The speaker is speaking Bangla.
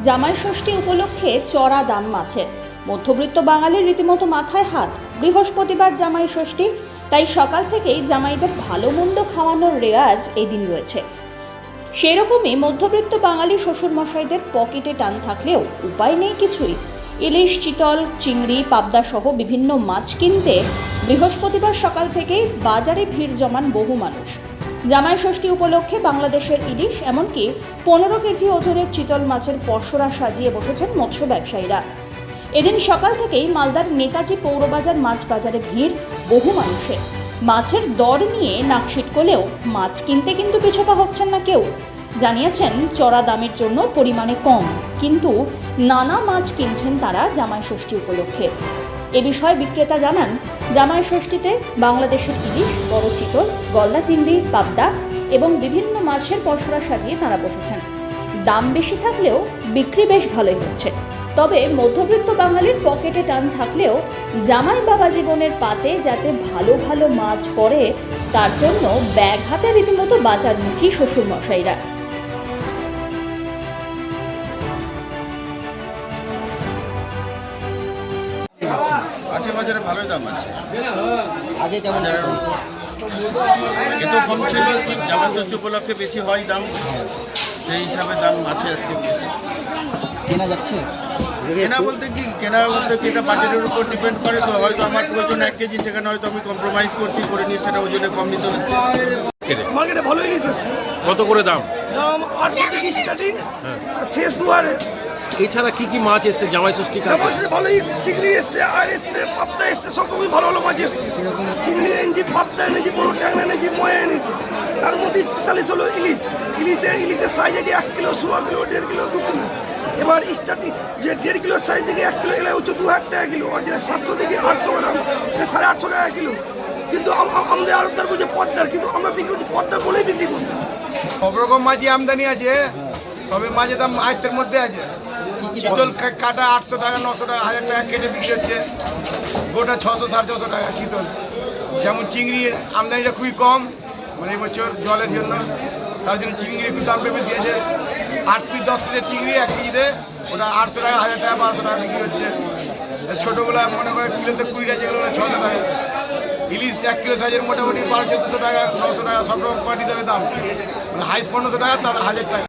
জামাই ষষ্ঠী উপলক্ষে চড়া দাম মাছের। মধ্যবিত্ত বাঙালির রীতিমতো মাথায় হাত। বৃহস্পতিবার জামাই ষষ্ঠী, তাই সকাল থেকেই জামাইদের ভালো মন্দ খাওয়ানোর রেওয়াজ এই দিন রয়েছে। সেরকমই মধ্যবিত্ত বাঙালি শ্বশুরমশাইদের পকেটে টান থাকলেও উপায় নেই কিছুই। ইলিশ, চিতল, চিংড়ি, পাবদা সহ বিভিন্ন মাছ কিনতে বৃহস্পতিবার সকাল থেকেই বাজারে ভিড় জমান বহু মানুষ। জামাই ষষ্ঠী উপলক্ষে বাংলাদেশের ইলিশ, এমনকি 15 কেজি ওজনের চিতল মাছের পসরা সাজিয়ে বসেছেন মৎস্য ব্যবসায়ীরা। এদিন সকাল থেকেই মালদার নেতাজি পৌরবাজার মাছ বাজারে ভিড় বহু মানুষের। মাছের দর নিয়ে নাকশিট করলেও মাছ কিনতে কিন্তু পিছপা হচ্ছেন না কেউ। জানিয়েছেন চড়া দামের জন্য পরিমাণে কম, কিন্তু নানা মাছ কিনছেন তারা জামাই ষষ্ঠী উপলক্ষে। এ বিষয়ে বিক্রেতা জানান, জামাই ষষ্ঠীতে বাংলাদেশের ইলিশ, বড় চিতল, গলদা চিংড়ি, পাবদা এবং বিভিন্ন মাছের পসরা সাজিয়ে তারা বসেছেন। দাম বেশি থাকলেও বিক্রি বেশ ভালোই হচ্ছে। তবে মধ্যবিত্ত বাঙালির পকেটে টান থাকলেও জামাই বাবা জীবনের পাতে যাতে ভালো ভালো মাছ পড়ে, তার জন্য ব্যাগ হাতে রীতিমতো বাজারমুখী শ্বশুরমশাইরা। আছে বাজারে ভালোই দাম আছে। আগে কেমন আগে তো কম ছিল, জামাই ষষ্ঠী উপলক্ষে বেশি হয় দাম, সেই হিসাবে দাম আছে আজকে বেশি। কেনা যাচ্ছে? কেনা বলতে কি এটা বাজারের উপর ডিপেন্ড করে। তো হয়তো আমার প্রয়োজন 1 কেজি, সেখানে হয়তো আমি কম্প্রোমাইজ করে নিয়ে সেটা ওজনে কম নিতে হচ্ছে। মার্কেটে ভালো ইলিশ এসছে। কত করে দাম? দাম 800 থেকে স্টার্টিং, আর শেষ দুয়ারে। এছাড়া কি কি মাছ এসছে জামাই ষষ্ঠী? জামাই ষষ্ঠী ভালোই চিংড়ি এসছে, আর এসছে পাবদা এসছে, সব রকমই ভালো ভালো মাছ এসছে। চিংড়ি এনেছি, পাবদা এনেছি, বড় ট্যাংরা এনেছি, ময়া এনেছি। তার মধ্যে স্পেশালিস্ট হলো ইলিশ। ইলিশের সাইজ আছে 1 কিলো, 1.5 কিলো, 1.5 কিলো, 2 কিলো। এবার স্টার্টিং যে 1.5 কিলোর সাইজ থেকে 1 কিলো এলে হচ্ছে 2000 টাকা কিলো, আর যেটা 700 থেকে 800 গ্রাম, 850 টাকা কিলো। কিন্তু আমাদের আড়তদার বলছে পদ্মার, কিন্তু আমরা বিক্রি করছি পদ্মার বলেই বিক্রি করছি। সব রকম মাছই আমদানি আছে, তবে মাছের দাম আয়ত্তের মধ্যে আছে। চিতল কাটা 800 টাকা, 900 টাকা, 1000 টাকা কেটে বিক্রি হচ্ছে। গোটা 600, 650 টাকা চিতল। যেমন চিংড়ি আমদানিটা খুবই কম, মানে এবছর জলের জন্য, তার জন্য চিংড়ি একটু দাম বেশি দিয়েছে। 8 পিস 10 পিসের চিংড়ি 1 কেজিতে ওটা 800 টাকা, 1000 টাকা, 1200 টাকা বিক্রি হচ্ছে। ছোটোগুলো মনে করে কিলোতে 20 টাকা, যেগুলো 600 টাকা। ইলিশ 1 কিলো সাইজের মোটামুটি 1200-1400 টাকা, 900 টাকা, সব রকম কোয়ালিটি দেবে দাম। মানে হাইস্ট 1500 টাকা, তার 1000 টাকা।